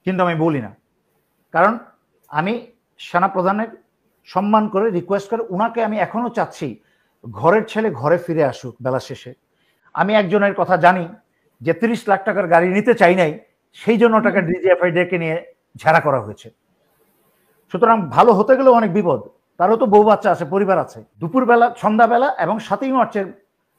কিন্তু আমি বলি না, কারণ আমি সেনাপ্রধানের সম্মান করে রিকোয়েস্ট করে উনাকে আমি এখনো চাচ্ছি ঘরের ছেলে ঘরে ফিরে আসুক বেলা শেষে। আমি একজনের কথা জানি যে 30 লাখ টাকার গাড়ি নিতে চাই নাই, সেই জন্য টাকা ডিজিএফআই ডেকে নিয়ে ঝাড়া করা হয়েছে। সুতরাং ভালো হতে গেলেও অনেক বিপদ, তারও তো বউ বাচ্চা আছে, পরিবার আছে। দুপুরবেলা, সন্ধ্যাবেলা এবং 7ই মার্চের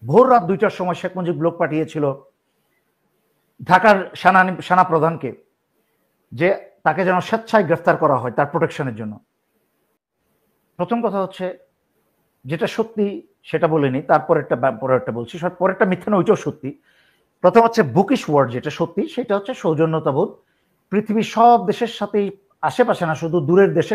ভোর রাত 2টার সময় শেখ মুজিব লোক পাঠিয়েছিল ঢাকার সেনা প্রধানকে যে তাকে যেন স্বেচ্ছায় গ্রেফতার করা হয় তার প্রোটেকশনের জন্য। প্রথম কথা হচ্ছে যেটা সত্যি সেটা বলিনি, পরেরটা বলছি, পরেরটা মিথ্যা না, ওইটাও সত্যি। প্রথম হচ্ছে বুকিশ ওয়ার্ড, যেটা সত্যি সেটা হচ্ছে সৌজন্যতাবোধ। পৃথিবীর সব দেশের সাথেই, আশেপাশে না শুধু দূরের দেশে,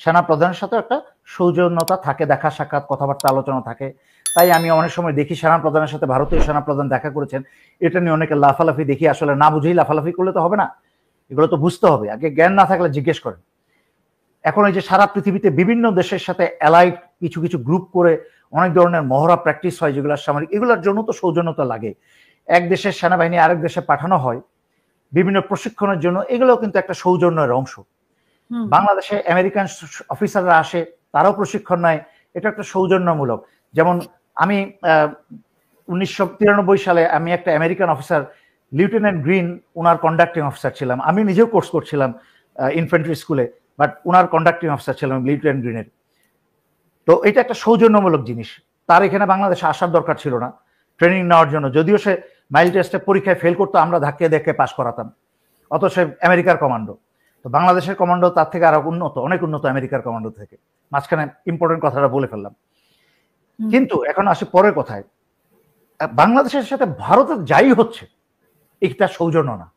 সেনা প্রধানের সাথে একটা সৌজন্যতা থাকে, দেখা সাক্ষাৎ কথাবার্তা আলোচনা থাকে। তাই আমি অনেক সময় দেখি সেনা প্রধানের সাথে ভারতীয় সেনা প্রধান দেখা করেছেন, এটা নিয়ে অনেকে লাফালাফি দেখি। আসলে না বুঝেই লাফালাফি করলে তো হবে না, এগুলো তো বুঝতে হবে। আগে জ্ঞান না থাকলে জিজ্ঞেস করেন। এখন এই যে সারা পৃথিবীতে বিভিন্ন দেশের সাথে অ্যালাইড কিছু কিছু গ্রুপ করে অনেক ধরনের মহড়া প্র্যাকটিস হয়, যেগুলোর সামরিক, এগুলোর জন্য তো সৌজন্যতা লাগে। এক দেশের সেনাবাহিনী আরেক দেশে পাঠানো হয় বিভিন্ন প্রশিক্ষণের জন্য, এগুলো কিন্তু একটা সৌজন্যের অংশ। বাংলাদেশে আমেরিকান অফিসাররা আসে, তারাও প্রশিক্ষণ নেয়, এটা একটা সৌজন্যমূলক। যেমন আমি 1993 সালে আমি একটা আমেরিকান অফিসার, লিeutenant গ্রিন, ওনার কন্ডাক্টিং অফিসার ছিলাম। আমি নিজেও কোর্স করছিলাম ইনফ্যান্ট্রি স্কুলে, বাট ওনার কন্ডাক্টিং অফিসার ছিলাম লিeutenant গ্রিনের। তো এটা একটা সৌজন্যমূলক জিনিস। তার এখানে বাংলাদেশে আসার দরকার ছিল না ট্রেনিং নেওয়ার জন্য, যদিও সে মাইল টেস্টে পরীক্ষায় ফেল করতো, আমরা ধাক্কে দেখে পাস করাতাম। অত সে আমেরিকার কমান্ডো। তো বাংলাদেশের কমান্ডো তার থেকে আরো উন্নত, অনেক উন্নত আমেরিকার কমান্ডো থেকে। মাঝখানে ইম্পর্টেন্ট কথাটা বলে ফেললাম। কিন্তু এখন আসি পরের কথায়, বাংলাদেশের সাথে ভারতের যাই হচ্ছে এটা সৌজন্য না,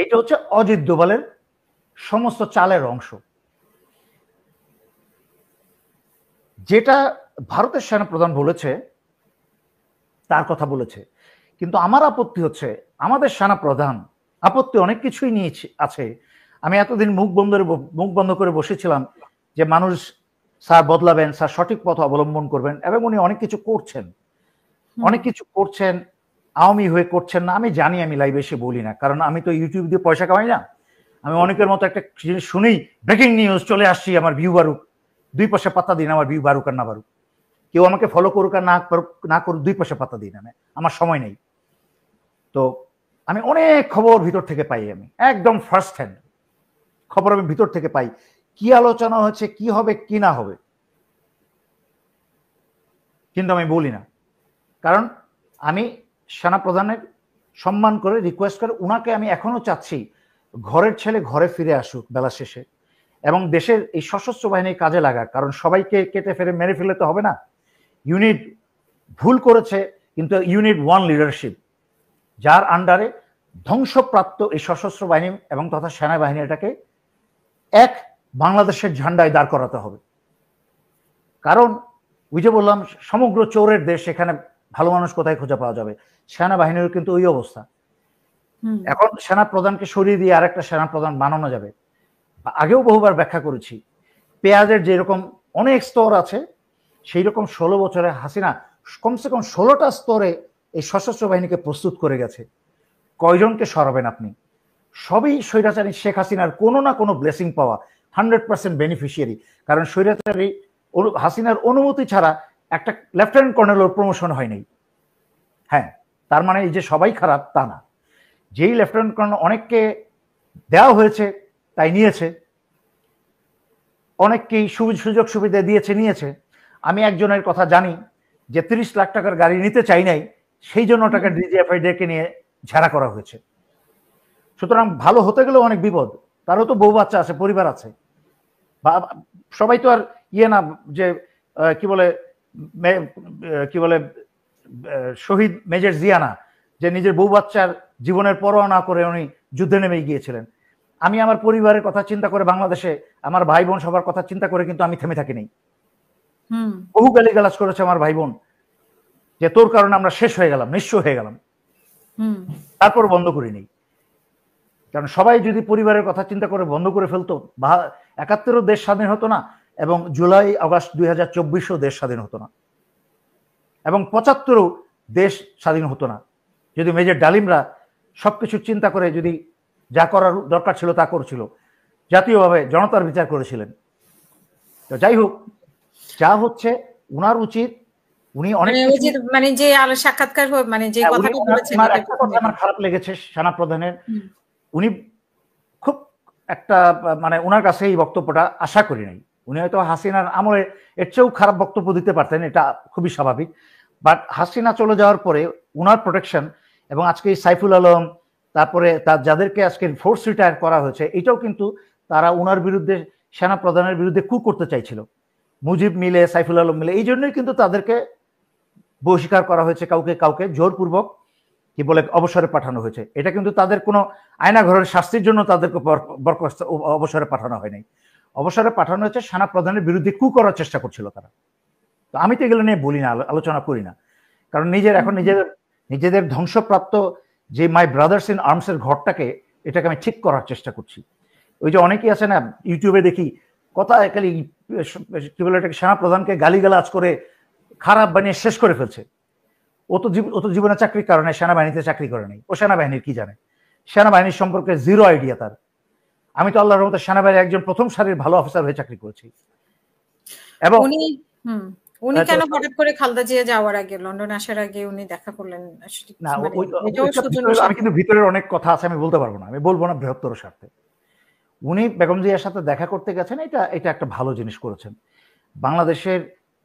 এটা হচ্ছে অজিত দোভালের সমস্ত চালের অংশ। যেটা ভারতের সেনাপ্রধান বলেছে তার কথা বলেছে, কিন্তু আমার আপত্তি হচ্ছে আমাদের সেনাপ্রধান আপত্তি অনেক কিছুই নিয়ে আছে। আমি এতদিন মুখ বন্ধ করে বসেছিলাম যে মানুষ স্যার বদলাবেন, স্যার সঠিক পথ অবলম্বন করবেন, এবং উনি অনেক কিছু করছেন, আওয়ামী হয়ে করছেন না। আমি জানি, আমি লাইভে এসে বলি না, কারণ আমি তো ইউটিউব দিয়ে পয়সা কামাই না। আমি অনেকের মতো একটা জিনিস শুনেই ব্রেকিং নিউজ চলে আসছি, আমার ভিউ বাড়ুক, 2 পয়সা পাত্তা দিন আমার ভিউ বাড়ুক আর না বাড়ুক। কেউ আমাকে ফলো করুক আর না করুক, 2 পয়সা পাত্তা দিই না, আমার সময় নেই। তো আমি অনেক খবর ভিতর থেকে পাই, আমি একদম ফার্স্ট হ্যান্ড খবর আমি ভিতর থেকে পাই, কি আলোচনা হচ্ছে, কি হবে কি না হবে, কিন্তু আমি বলি না, কারণ আমি সেনাপ্রধানের সম্মান করে রিকোয়েস্ট করে উনাকে আমি এখনো চাচ্ছি ঘরের ছেলে ঘরে ফিরে আসুক বেলা শেষে, এবং দেশের এই সশস্ত্র বাহিনীর কাজে লাগাক। কারণ সবাইকে কেটে ফেরে মেরে ফেলে তো হবে না। ইউনিট ভুল করেছে, কিন্তু ইউনিট 1 লিডারশিপ, যার আন্ডারে ধ্বংসপ্রাপ্ত এই সশস্ত্র বাহিনী এবং তথা সেনাবাহিনীটাকে এক বাংলাদেশের ঝান্ডায় দাঁড় করাতে হবে। কারণ ওই যে বললাম, সমগ্র চোরের দেশ, এখানে ভালো মানুষ কোথায় খুঁজে পাওয়া যাবে? সেনাবাহিনীর কিন্তু ওই অবস্থা। এখন সেনা প্রধানকে সরিয়ে দিয়ে আরেকটা সেনা প্রধান বানানো যাবে। আগেও বহুবার ব্যাখ্যা করেছি, পেঁয়াজের যেরকম অনেক স্তর আছে, সেই রকম 16 বছরে হাসিনা কমসে কম 16টা স্তরে এই সশস্ত্র বাহিনীকে প্রস্তুত করে গেছে। কয়জনকে সরাবেন আপনি? সবই স্বৈরাচারী শেখ হাসিনার কোনো না কোনো ব্লেসিং পাওয়া 100% বেনিফিশিয়ারি। কারণ স্বৈরাচারী হাসিনার অনুমতি ছাড়া একটা লেফটেন্যান্ট কর্নেলের প্রমোশন হয়নি। হ্যাঁ, তার মানে এই যে সবাই খারাপ তা না। যেই লেফটেন্যান্ট কর্নেল অনেককে দেওয়া হয়েছে তাই নিয়েছে, অনেককেই সুযোগ সুবিধা নিয়েছে। আমি একজনের কথা জানি যে 30 লাখ টাকার গাড়ি নিতে চাই নাই, সেই জন্য টাকা ডিজিএফআই ডেকে নিয়ে ঝাড়া করা হয়েছে। সুতরাং ভালো হতে গেলেও অনেক বিপদ, তারও তো বউ বাচ্চা আছে, পরিবার আছে। সবাই তো আর না যে কি বলে শহীদ মেজর জিয়া না, যে নিজের বউ বাচ্চার জীবনের পরোয়া না করে উনি যুদ্ধে নেমে গিয়েছিলেন। আমি আমার পরিবারের কথা চিন্তা করে, বাংলাদেশে আমার ভাই বোন সবার কথা চিন্তা করে কিন্তু আমি থেমে থাকিনি। বহু গালিগালাজ করেছে আমার ভাই বোন যে তোর কারণে আমরা শেষ হয়ে গেলাম, নিঃস্ব হয়ে গেলাম, তারপর বন্ধ করিনি। কারণ সবাই যদি পরিবারের কথা চিন্তা করে বন্ধ করে ফেলতো, ৭১ দেশ স্বাধীন হতো না, এবং জুলাই আগস্ট 2024 দেশ স্বাধীন হতো না, এবং ৭৫ দেশ স্বাধীন হতো না, যদি মেজর ডালিমরা সবকিছু চিন্তা করে যদি যা করার দরকার ছিল তা করছিল, জাতীয়ভাবে জনতার বিচার করেছিলেন। তো যাই হোক, যা হচ্ছে উনার উচিত, উনি অনেক মানে যে সাক্ষাৎকার মানে যে কথাটা বলেছেন, একটা কথা আমার খারাপ লেগেছে সেনা প্রধানের, উনি খুব একটা মানে ওনার কাছে এই বক্তব্যটা আশা করি নাই। উনি হয়তো হাসিনার আমলে এর চেয়েও খারাপ বক্তব্য দিতে পারতেন, এটা খুবই স্বাভাবিক। বাট হাসিনা চলে যাওয়ার পরে উনার প্রোটেকশন এবং আজকে সাইফুল আলম, তারপরে তার যাদেরকে আজকে ফোর্স রিটায়ার করা হয়েছে, এটাও কিন্তু তারা উনার বিরুদ্ধে, সেনা প্রধানের বিরুদ্ধে কু করতে চাইছিল। মুজিব মিলে, সাইফুল আলম মিলে, এই জন্যই কিন্তু তাদেরকে বহিষ্কার করা হয়েছে, কাউকে কাউকে জোরপূর্বক কি বলে অবসরে পাঠানো হয়েছে। এটা কিন্তু তাদের কোনো আয়নাঘরের শাস্তির জন্য তাদেরকে অবসরে পাঠানো হয় নাই। অবসরে পাঠানো হয়েছে সেনা প্রধানের বিরুদ্ধে কু করার চেষ্টা করছিল তারা। তো আমি তো এগুলো নিয়ে বলি না, আলোচনা করি না, কারণ এখন নিজেদের ধ্বংসপ্রাপ্ত যে মাই ব্রাদার্স ইন আর্মসের ঘরটাকে, এটাকে আমি ঠিক করার চেষ্টা করছি। ওই যে অনেকেই আছে না, ইউটিউবে দেখি কথা খালি কি বলে এটাকে, সেনা প্রধানকে গালিগালাজ করে খারাপ বানিয়ে শেষ করে ফেলছে। ও তো জীবনে চাকরির কারণে সেনাবাহিনীতে চাকরি করে নাই, ও সেনাবাহিনীর কি জানে, সেনাবাহিনীর সম্পর্কে জিরো আইডিয়া তার। আমি তো আল্লাহর রহমতে সেনাবাহিনীর একজন প্রথম সারির ভালো অফিসার হয়ে চাকরি করেছি। এবং উনি কেন হঠাৎ করে খালেদা জিয়া যাওয়ার আগে, লন্ডন আসার আগে উনি দেখা করলেন? না, আমি কিন্তু ভিতরের অনেক কথা আছে, আমি বলতে পারবো না, আমি বলবো না বৃহত্তর স্বার্থে। উনি বেগম জিয়ার সাথে দেখা করতে গেছেন, এটা একটা ভালো জিনিস করেছেন। বাংলাদেশের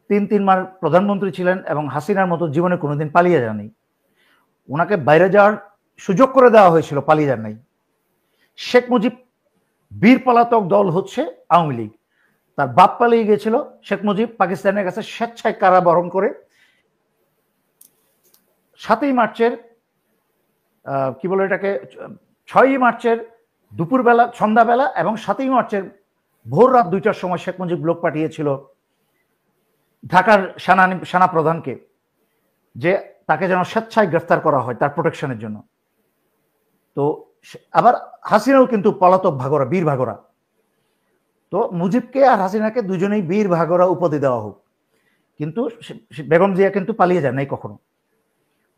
তিনবার প্রধানমন্ত্রী ছিলেন এবং হাসিনার মতো জীবনে কোনোদিন পালিয়ে যাননি। ওনাকে বাইরে যাওয়ার সুযোগ করে দেওয়া হয়েছিল, পালিয়ে যান নাই। শেখ মুজিব বীর পলাতক দল হচ্ছে আওয়ামী লীগ, তার বাপ পালিয়ে গিয়েছিল। শেখ মুজিব পাকিস্তানের কাছে স্বেচ্ছায় কারাবরণ করে 7ই মার্চের কি বলে এটাকে 6ই মার্চের দুপুরবেলা, সন্ধ্যাবেলা এবং 7ই মার্চের ভোর রাত 2টার সময় শেখ মুজিব লোক পাঠিয়েছিল ঢাকার সেনা প্রধানকে, যে তাকে যেন স্বেচ্ছায় গ্রেফতার করা হয় তার প্রোটেকশনের জন্য। তো আবার হাসিনাও কিন্তু পলাতক ভাগরা, বীর ভাগরা। তো মুজিবকে আর হাসিনাকে দুজনেই বীর ভাগরা উপাধি দেওয়া হোক, কিন্তু বেগম জিয়া কিন্তু পালিয়ে যান নাই কখনো।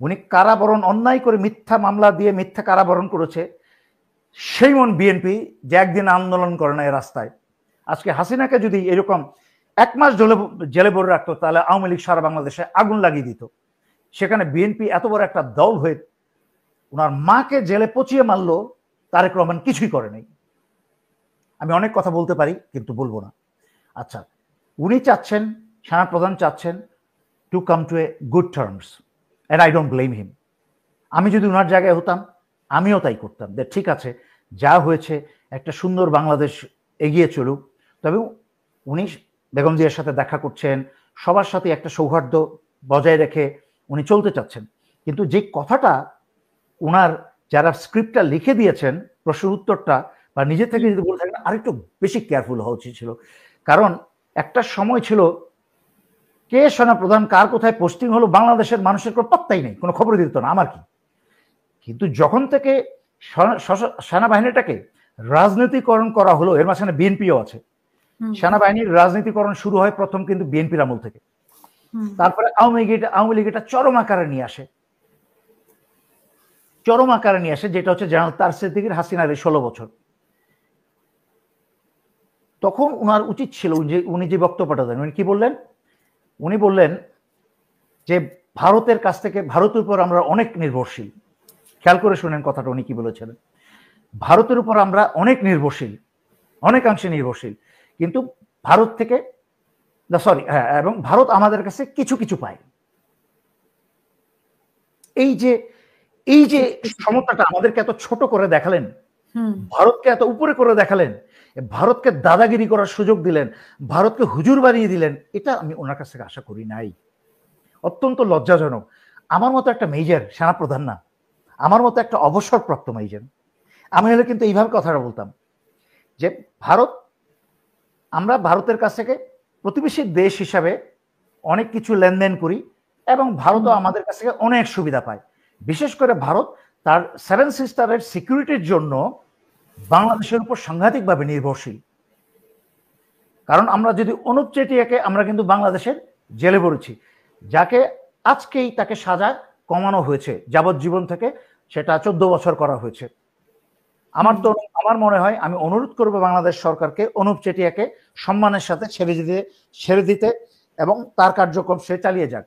উনি কারাবরণ অন্যায় করে মিথ্যা মামলা দিয়ে মিথ্যা কারাবরণ করেছে। সেই মন বিএনপি যে একদিন আন্দোলন করে না এই রাস্তায়, আজকে হাসিনাকে যদি এরকম 1 মাস জেলে ভরে রাখতো, তাহলে আওয়ামী লীগ সারা বাংলাদেশে আগুন লাগিয়ে দিত। সেখানে বিএনপি এত বড় একটা দল হয়ে ওনার মাকে জেলে পচিয়ে মারলো, তারেক রহমান কিছুই করে নাই। আমি অনেক কথা বলতে পারি কিন্তু বলবো না। আচ্ছা, উনি চাচ্ছেন, সেনা প্রধান চাচ্ছেন to come to a good terms, and I don't blame him. আমি যদি ওনার জায়গায় হতাম আমিও তাই করতাম, যে ঠিক আছে, যা হয়েছে একটা সুন্দর বাংলাদেশ এগিয়ে চলুক। তবে উনি বেগম জিয়ার সাথে দেখা করছেন, সবার সাথে একটা সৌহার্দ্য বজায় রেখে উনি চলতে চাচ্ছেন। কিন্তু যে কথাটা উনার যারা স্ক্রিপ্টটা লিখে দিয়েছেন, প্রশ্নের উত্তরটা বা নিজে থেকে যদি বলে থাকেন, আরেকটু বেশি কেয়ারফুল হওয়া উচিত ছিল। কারণ একটা সময় ছিল কে সেনা প্রধান, কার কোথায় পোস্টিং হলো, বাংলাদেশের মানুষের কোনো পাত্তাই নেই, কোনো খবর দিত না, আমার কি। কিন্তু যখন থেকে সেনাবাহিনীটাকে রাজনীতিকরণ করা হলো, এর মাঝখানে বিএনপিও আছে, সেনাবাহিনীর রাজনীতিকরণ শুরু হয় প্রথম কিন্তু বিএনপির আমল থেকে। তারপরে আওয়ামী লীগ এটা চরম আকারে নিয়ে আসে, যেটা হচ্ছে জেনারেল তার সিদ্দিকীর হাসিনার 16 বছর। তখন উনার উচিত ছিল, উনি যে বক্তব্যটা দেন, উনি কি বললেন? উনি বললেন যে ভারতের কাছ থেকে, ভারতের উপর আমরা অনেক নির্ভরশীল। খেয়াল করে শুনেন কথাটা, উনি কি বলেছিলেন? ভারতের উপর আমরা অনেক নির্ভরশীল, অনেকাংশে নির্ভরশীল, কিন্তু ভারত থেকে এবং ভারত আমাদের কাছে কিছু কিছু পায়। এই যে সমতাটা আমাদেরকে এত ছোট করে দেখালেন, ভারতকে এত উপরে করে দেখালেন, ভারতকে দাদাগিরি করার সুযোগ দিলেন, ভারতকে হুজুর বানিয়ে দিলেন, এটা আমি ওনার কাছ থেকে আশা করি নাই। অত্যন্ত লজ্জাজনক। আমার মতো একটা মেজর সেনাপ্রধান না, আমার মতো একটা অবসরপ্রাপ্ত মেজর, আমি হলে কিন্তু এইভাবে কথাটা বলতাম যে আমরা ভারতের কাছ থেকে প্রতিবেশী দেশ হিসাবে অনেক কিছু লেনদেন করি এবং ভারতও আমাদের কাছ থেকে অনেক সুবিধা পায়। বিশেষ করে ভারত তার 7 সিস্টারের সিকিউরিটির জন্য বাংলাদেশের উপর সাংঘাতিকভাবে নির্ভরশীল। কারণ আমরা যদি অনুপ চেটিয়াকে আমরা কিন্তু বাংলাদেশের জেলে পড়েছি, যাকে আজকেই তাকে সাজা কমানো হয়েছে, যাবজ্জীবন থেকে সেটা 14 বছর করা হয়েছে। আমার মনে হয় আমি অনুরোধ করব বাংলাদেশ সরকারকে অনুপ চেটিয়াকে সম্মানের সাথে ছেড়ে দিতে এবং তার কার্যক্রম সে চালিয়ে যাক।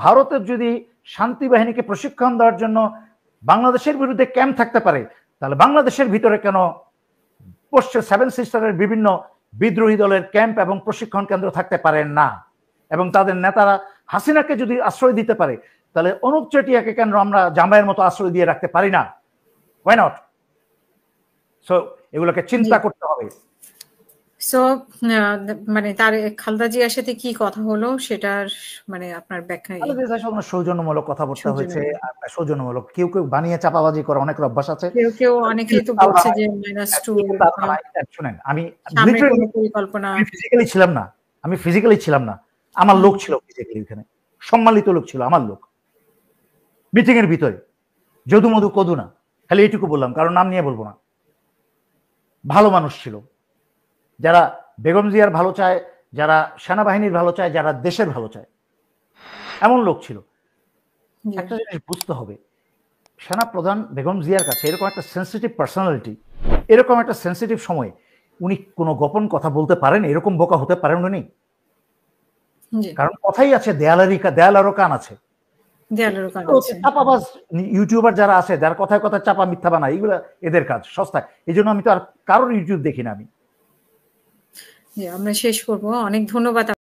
ভারতের যদি শান্তি বাহিনীকে প্রশিক্ষণ দেওয়ার জন্য বাংলাদেশের বিরুদ্ধে ক্যাম্প থাকতে পারে, তাহলে বাংলাদেশের ভিতরে কেন সেভেন সিস্টারের বিভিন্ন বিদ্রোহী দলের ক্যাম্প এবং প্রশিক্ষণ কেন্দ্র থাকতে পারেন না? এবং তাদের নেতারা হাসিনাকে যদি আশ্রয় দিতে পারে, তাহলে অনুপ চেটিয়াকে কেন আমরা জামাইয়ের মতো আশ্রয় দিয়ে রাখতে পারি না? Why not? সো এগুলোকে চিন্তা করতে হবে। সো মানে তার খালেদা জিয়ার সাথে কি কথা হলো সেটার মানে আপনার ব্যাখ্যা? সৌজন্যমূলক কথাবার্তা হয়েছে, সৌজন্যমূলক। কেউ কেউ বানিয়ে চাপাবাজি করে অনেক অভ্যাস আছে। কেউ অনেকেই তো বলছে যে -2 শুনেন, আমি পরিকল্পনা ফিজিক্যালি ছিলাম না, আমার লোক ছিল ফিজিক্যালি, ওখানে সম্মানিত লোক ছিল আমার লোক, মিটিং এর ভিতরে। যদু মধু কদু না, খালি এইটুকু বললাম, কারণ নাম নিয়ে বলবো না। ভালো মানুষ ছিল, যারা বেগম জিয়ার ভালো চায়, যারা সেনাবাহিনীর ভালো চায়, যারা দেশের ভালো চায়, এমন লোক ছিল। একটা জিনিস বুঝতে হবে, সেনা প্রধান বেগম জিয়ার কাছে এরকম একটা সেন্সিটিভ পার্সোনালিটি, এরকম একটা সেন্সিটিভ সময় উনি কোনো গোপন কথা বলতে পারেন? এরকম বোকা হতে পারেন উনি? কারণ কথাই আছে, দেয়ালেরও কান আছে। চাপাবাজ ইউটিউবার যারা আছে, যারা কথায় কথায় চাপা মিথ্যা বানায়, এগুলো এদের কাজ, সস্তায়। এই জন্য আমি তো আর কারোর ইউটিউব দেখি না। আমরা শেষ করবো। অনেক ধন্যবাদ।